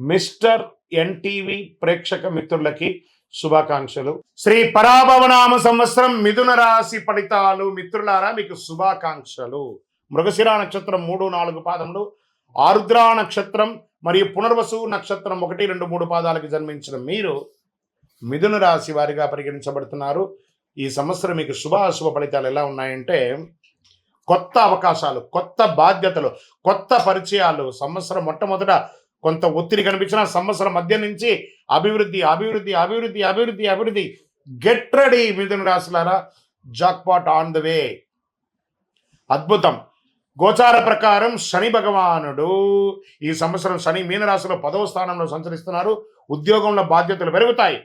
Mister NTV ప్రేక్షక మిత్రులకి శుభాకాంక్షలు. శ్రీ పరాభవనామ సంవత్సరం మిథున రాశి ఫలితాలు. మిత్రులారా, మీకు శుభాకాంక్షలు. మృగశిర నక్షత్రం 3, 4 పాదములు, ఆరుద్ర నక్షత్రం మరియు పునర్వసు నక్షత్రం 1, 2, 3 పాదాలకు జన్మించిన మీరు మిథున రాశి వారిగా పరిగణించబడుతున్నారు. ఈ సంవత్సరం మీకు శుభాశుభ ఫలితాలు ఎలా ఉన్నాయంటే, కొత్త అవకాశాలు, కొత్త బాధ్యతలు, కొత్త పరిచయాలు. సంవత్సరం మొట్టమొదట కొంత ఒత్తిడి కనిపించిన సంవత్సరం మధ్య నుంచి అభివృద్ధి అభివృద్ధి అభివృద్ధి అభివృద్ధి అభివృద్ధి. గెట్ రెడీ మిథున రాశులారా, జాక్పాట్ ఆన్ ద వే. అద్భుతం. గోచార ప్రకారం శని భగవానుడు ఈ సంవత్సరం శని మీనరాశిలో 10వ స్థానంలో సంచరిస్తున్నారు. ఉద్యోగంలో బాధ్యతలు పెరుగుతాయి.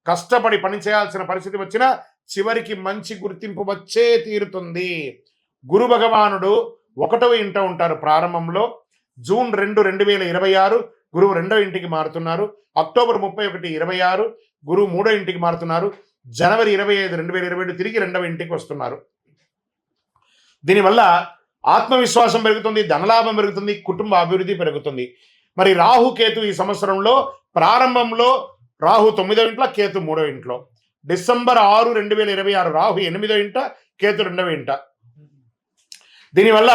కష్టపడి పని చేయాల్సిన పరిస్థితి వచ్చినా చివరికి మంచి గుర్తింపు వచ్చే తీరుతుంది. గురు భగవానుడు 1వ ఇంట ఉంటారు ప్రారంభంలో. జూన్ 2, 2026 గురువు 2వ ఇంటికి మారుతున్నారు. అక్టోబర్ 31, 26 గురువు 3వ ఇంటికి మారుతున్నారు. జనవరి 25, 2027 తిరిగి 2వ ఇంటికి వస్తున్నారు. దీనివల్ల ఆత్మవిశ్వాసం పెరుగుతుంది, ధనలాభం పెరుగుతుంది, కుటుంబ అభివృద్ధి పెరుగుతుంది. మరి రాహుకేతు ఈ సంవత్సరంలో ప్రారంభంలో రాహు 9వ ఇంట్లో, కేతు 3వ ఇంట్లో. డిసెంబర్ 6, 2026 రాహు 8వ ఇంట, కేతు 2వ ఇంట. దీనివల్ల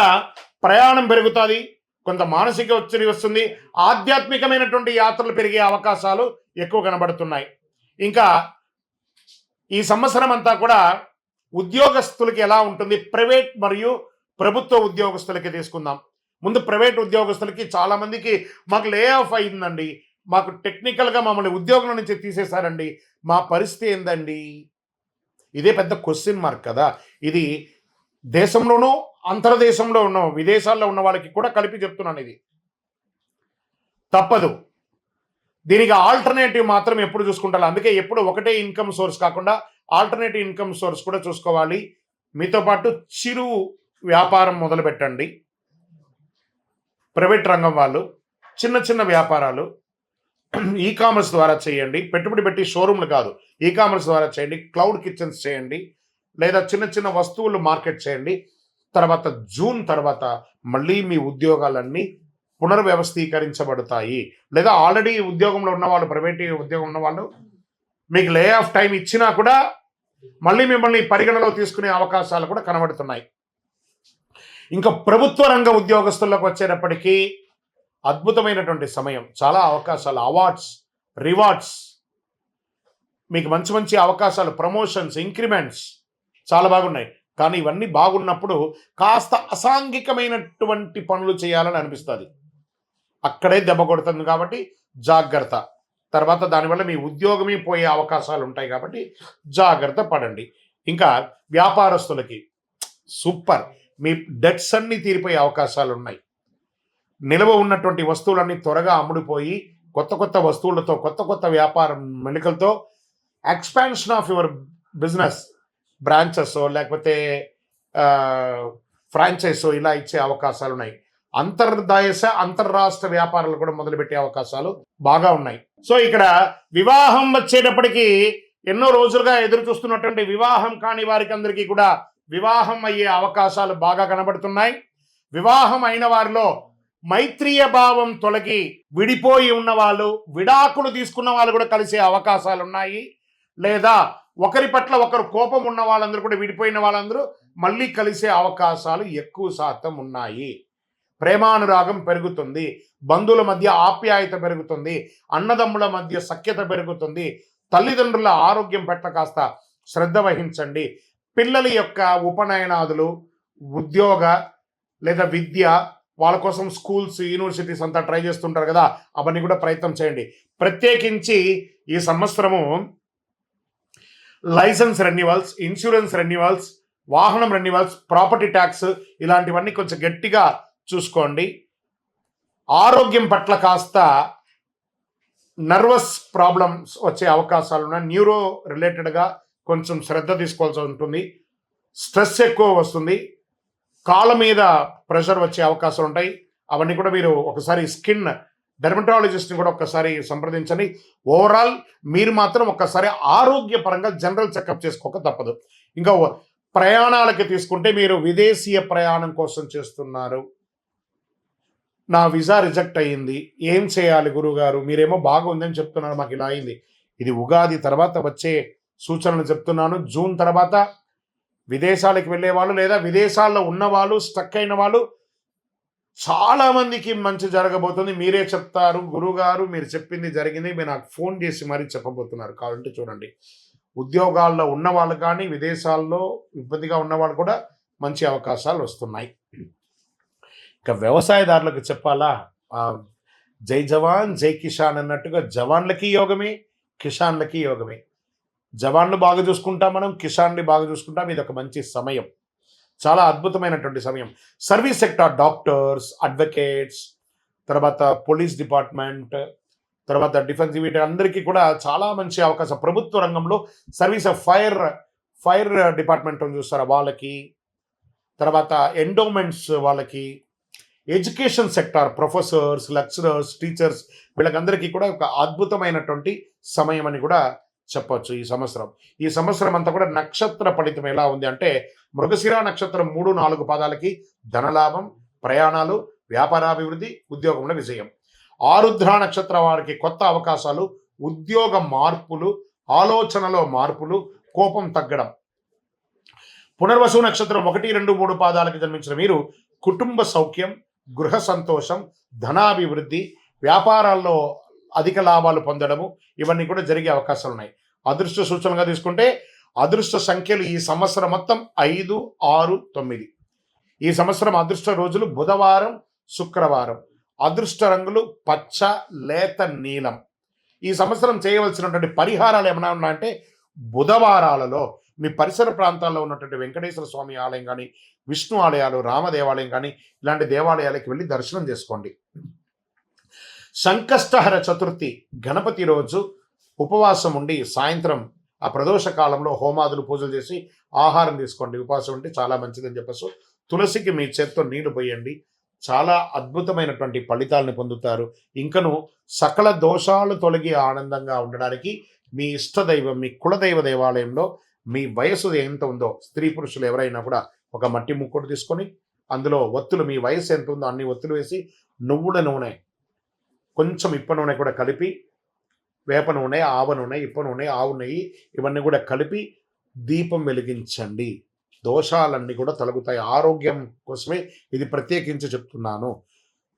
ప్రయాణం పెరుగుతుంది, కొంత మానసిక ఒత్తిడి వస్తుంది, ఆధ్యాత్మికమైనటువంటి యాత్రలు పెరిగే అవకాశాలు ఎక్కువ కనబడుతున్నాయి. ఇంకా ఈ సంవత్సరం అంతా కూడా ఉద్యోగస్తులకి ఎలా ఉంటుంది, ప్రైవేట్ మరియు ప్రభుత్వ ఉద్యోగస్తులకి తీసుకుందాం. ముందు ప్రైవేట్ ఉద్యోగస్తులకి చాలామందికి మాకు లే ఆఫ్ అయిందండి, మాకు టెక్నికల్గా మమ్మల్ని ఉద్యోగం నుంచి తీసేశారండి, మా పరిస్థితి ఏందండి? ఇదే పెద్ద క్వశ్చన్ మార్క్ కదా. ఇది దేశంలోనూ అంతర్దేశంలో ఉన్న విదేశాల్లో ఉన్న వాళ్ళకి కూడా కలిపి చెప్తున్నాను. ఇది తప్పదు. దీనికి ఆల్టర్నేటివ్ మాత్రం ఎప్పుడు చూసుకుంటారు. అందుకే ఎప్పుడు ఒకటే ఇన్కమ్ సోర్స్ కాకుండా ఆల్టర్నేటివ్ ఇన్కమ్ సోర్స్ కూడా చూసుకోవాలి. మీతో పాటు చిరు వ్యాపారం మొదలు పెట్టండి. ప్రైవేట్ రంగం వాళ్ళు చిన్న చిన్న వ్యాపారాలు ఈ కామర్స్ ద్వారా చేయండి. పెట్టుబడి పెట్టి షోరూమ్లు కాదు, ఈ కామర్స్ ద్వారా చేయండి. క్లౌడ్ కిచెన్స్ చేయండి, లేదా చిన్న చిన్న వస్తువులు మార్కెట్ చేయండి. తర్వాత జూన్ తర్వాత మళ్ళీ మీ ఉద్యోగాలన్నీ పునర్వ్యవస్థీకరించబడతాయి. లేదా ఆల్రెడీ ఉద్యోగంలో ఉన్నవాళ్ళు, ప్రైవేట్ ఉద్యోగం ఉన్నవాళ్ళు మీకు లే ఆఫ్ టైం ఇచ్చినా కూడా మళ్ళీ మిమ్మల్ని పరిగణలో తీసుకునే అవకాశాలు కూడా కనబడుతున్నాయి. ఇంకా ప్రభుత్వ రంగ ఉద్యోగస్తులకు వచ్చేటప్పటికీ అద్భుతమైనటువంటి సమయం. చాలా అవకాశాలు, అవార్డ్స్, రివార్డ్స్, మీకు మంచి మంచి అవకాశాలు, ప్రమోషన్స్, ఇంక్రిమెంట్స్ చాలా బాగున్నాయి. కానీ ఇవన్నీ బాగున్నప్పుడు కాస్త అసాంఘికమైనటువంటి పనులు చేయాలని అనిపిస్తుంది. అక్కడే దెబ్బ కొడుతుంది. కాబట్టి జాగ్రత్త. తర్వాత దానివల్ల మీ ఉద్యోగమే పోయే అవకాశాలు ఉంటాయి. కాబట్టి జాగ్రత్త పడండి. ఇంకా వ్యాపారస్తులకి సూపర్, మీ డెట్స్ అన్నీ తీరిపోయే అవకాశాలు ఉన్నాయి. నిల్వ ఉన్నటువంటి వస్తువులన్నీ త్వరగా అమ్ముడిపోయి కొత్త కొత్త వస్తువులతో, కొత్త కొత్త వ్యాపారం మెలికలతో expansion of your business, branches లేకపోతే ఫ్రాంచైజో ఇలా ఇచ్చే అవకాశాలు ఉన్నాయి. అంతర్రాష్ట్ర వ్యాపారాలు కూడా మొదలుపెట్టే అవకాశాలు బాగా ఉన్నాయి. సో ఇక్కడ వివాహం వచ్చేటప్పటికి ఎన్నో రోజులుగా ఎదురు చూస్తున్నటువంటి వివాహం కాని వారికి అందరికీ కూడా వివాహం అయ్యే అవకాశాలు బాగా కనబడుతున్నాయి. వివాహం అయిన వారిలో మైత్రీయ భావం తొలగి విడిపోయి ఉన్న వాళ్ళు, విడాకులు తీసుకున్న వాళ్ళు కూడా కలిసే అవకాశాలు ఉన్నాయి. లేదా ఒకరి పట్ల ఒకరు కోపం ఉన్న వాళ్ళందరూ కూడా, విడిపోయిన వాళ్ళందరూ మళ్ళీ కలిసే అవకాశాలు ఎక్కువ శాతం ఉన్నాయి. ప్రేమానురాగం పెరుగుతుంది, బంధువుల మధ్య ఆప్యాయత పెరుగుతుంది, అన్నదమ్ముల మధ్య సఖ్యత పెరుగుతుంది. తల్లిదండ్రుల ఆరోగ్యం పట్ల కాస్త శ్రద్ధ వహించండి. పిల్లల యొక్క ఉపనయనాదులు, ఉద్యోగ లేదా విద్య, వాళ్ళ కోసం స్కూల్స్, యూనివర్సిటీస్ అంతా ట్రై చేస్తుంటారు కదా, అవన్నీ కూడా ప్రయత్నం చేయండి. ప్రత్యేకించి ఈ సంవత్సరము లైసెన్స్ రెన్యువల్స్, ఇన్సూరెన్స్ రెన్యువల్స్, వాహనం రెన్యువల్స్, ప్రాపర్టీ ట్యాక్స్ ఇలాంటివన్నీ కొంచెం గట్టిగా చూసుకోండి. ఆరోగ్యం పట్ల కాస్త నర్వస్ ప్రాబ్లమ్స్ వచ్చే అవకాశాలు ఉన్నాయి. న్యూరో రిలేటెడ్గా కొంచెం శ్రద్ధ తీసుకోవాల్సి ఉంటుంది. స్ట్రెస్ ఎక్కువ వస్తుంది, కాళ్ళ మీద ప్రెషర్ వచ్చే అవకాశాలు ఉంటాయి. అవన్నీ కూడా మీరు ఒకసారి స్కిన్ డెర్మటాలజిస్ట్ని కూడా ఒక్కసారి సంప్రదించండి. ఓవరాల్ మీరు మాత్రం ఒక్కసారి ఆరోగ్యపరంగా జనరల్ చెకప్ చేసుకోక తప్పదు. ఇంకా ప్రయాణాలకి తీసుకుంటే మీరు విదేశీయ ప్రయాణం కోసం చేస్తున్నారు, నా వీసా రిజెక్ట్ అయ్యింది, ఏం చేయాలి గురువుగారు? మీరేమో బాగుందని చెప్తున్నారు, మాకు ఇలా అయింది. ఇది ఉగాది తర్వాత వచ్చే సూచనలు చెప్తున్నాను. జూన్ తర్వాత విదేశాలకు వెళ్ళే వాళ్ళు లేదా విదేశాల్లో ఉన్నవాళ్ళు, స్టక్ అయిన వాళ్ళు చాలా మందికి మంచి జరగబోతుంది. మీరే చెప్తారు, గురువుగారు మీరు చెప్పింది జరిగింది, మీరు నాకు ఫోన్ చేసి మరీ చెప్పబోతున్నారు. కావాలంటే చూడండి, ఉద్యోగాల్లో ఉన్నవాళ్ళు కానీ విదేశాల్లో ఇబ్బందిగా ఉన్నవాళ్ళు కూడా మంచి అవకాశాలు వస్తున్నాయి. ఇక వ్యవసాయదారులకు చెప్పాలా, జై జవాన్ జై కిసాన్ అన్నట్టుగా జవాన్లకి యోగమే, కిసాన్లకి యోగమే. జవాన్లు బాగా చూసుకుంటాం, మనం కిసాన్ని బాగా చూసుకుంటాం. ఇది ఒక మంచి సమయం, చాలా అద్భుతమైనటువంటి సమయం. సర్వీస్ సెక్టార్, డాక్టర్స్, అడ్వకేట్స్, తర్వాత పోలీస్ డిపార్ట్మెంట్, తర్వాత డిఫెన్స్, వీటి అందరికీ కూడా చాలా మంచి అవకాశం. ప్రభుత్వ రంగంలో సర్వీస్ ఆఫ్ ఫైర్ డిపార్ట్మెంట్ చూస్తారా వాళ్ళకి, తర్వాత ఎండోమెంట్స్ వాళ్ళకి, education sector, professors, lecturers, teachers, వీళ్ళకందరికీ కూడా ఒక అద్భుతమైనటువంటి సమయం అని కూడా చెప్పొచ్చు. ఈ సంవత్సరం అంతా కూడా నక్షత్ర ఫలితం ఎలా ఉంది అంటే, మృగశిర నక్షత్రం 3-4 పాదాలకి ధనలాభం, ప్రయాణాలు, వ్యాపారాభివృద్ధి, ఉద్యోగంలో విజయం. ఆరుద్ర నక్షత్రం వారికి కొత్త అవకాశాలు, ఉద్యోగ మార్పులు, ఆలోచనలో మార్పులు, కోపం తగ్గడం. పునర్వసు నక్షత్రం 1, 2, 3 పాదాలకి జన్మించిన మీరు కుటుంబ సౌఖ్యం, గృహ సంతోషం, ధనాభివృద్ధి, వ్యాపారాల్లో అధిక లాభాలు పొందడము, ఇవన్నీ కూడా జరిగే అవకాశాలు ఉన్నాయి. అదృష్ట సూచనగా తీసుకుంటే అదృష్ట సంఖ్యలు ఈ సంవత్సరం మొత్తం 5, 6, 9. ఈ సంవత్సరం అదృష్ట రోజులు బుధవారం, శుక్రవారం. అదృష్ట రంగులు పచ్చ, లేత నీలం. ఈ సంవత్సరం చేయవలసినటువంటి పరిహారాలు ఏమైనా ఉన్నాయంటే, బుధవారాలలో మీ పరిసర ప్రాంతాల్లో ఉన్నటువంటి వెంకటేశ్వర స్వామి ఆలయం కానీ, విష్ణు ఆలయాలు, రామ దేవాలయం కానీ, ఇలాంటి దేవాలయాలకు వెళ్ళి దర్శనం చేసుకోండి. సంకష్టహర చతుర్థి గణపతి రోజు ఉపవాసం ఉండి సాయంత్రం ఆ ప్రదోష కాలంలో హోమాదులు, పూజలు చేసి ఆహారం తీసుకోండి. ఉపవాసం ఉంటే చాలా మంచిదని చెప్పేసి తులసికి మీ చేత్తో నీళ్లు పోయండి. చాలా అద్భుతమైనటువంటి ఫలితాలను పొందుతారు. ఇంకను సకల దోషాలు తొలగి ఆనందంగా ఉండడానికి మీ ఇష్టదైవం, మీ కులదైవ దేవాలయంలో మీ వయసు ఎంత ఉందో, స్త్రీ పురుషులు ఎవరైనా కూడా ఒక మట్టి ముక్కుడు తీసుకొని అందులో ఒత్తులు, మీ వయసు ఎంత ఉందో అన్ని ఒత్తులు వేసి, నువ్వుల నూనె, కొంచెం ఇప్ప నూనె కూడా కలిపి, వేప నూనె, ఆవ నూనె, ఇప్ప నూనె, ఆవు నెయ్యి, ఇవన్నీ కూడా కలిపి దీపం వెలిగించండి. దోషాలన్నీ కూడా తొలగుతాయి. ఆరోగ్యం కోసమే ఇది ప్రత్యేకించి చెప్తున్నాను.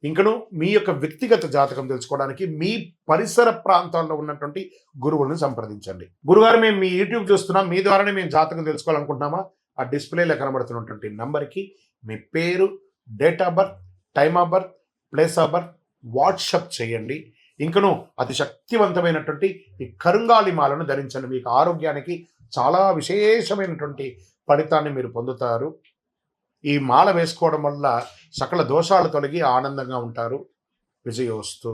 ఇంకను మీ యొక్క వ్యక్తిగత జాతకం తెలుసుకోవడానికి మీ పరిసర ప్రాంతాల్లో ఉన్నటువంటి గురువులను సంప్రదించండి. గురుగారు, మేము మీ యూట్యూబ్ చూస్తున్నాం, మీ ద్వారానే మేము జాతకం తెలుసుకోవాలనుకుంటున్నామా? ఆ డిస్ప్లేలో కనబడుతున్నటువంటి నంబర్కి మీ పేరు, date of birth, time of birth, place of birth WhatsApp చేయండి. ఇంకను అతి శక్తివంతమైనటువంటి ఈ కరుంగాలి మాలను ధరించండి. మీకు ఆరోగ్యానికి చాలా విశేషమైనటువంటి ఫలితాన్ని మీరు పొందుతారు. ఈ మాల వేసుకోవడం వల్ల సకల దోషాలు తొలగి ఆనందంగా ఉంటారు. విజయోస్తు.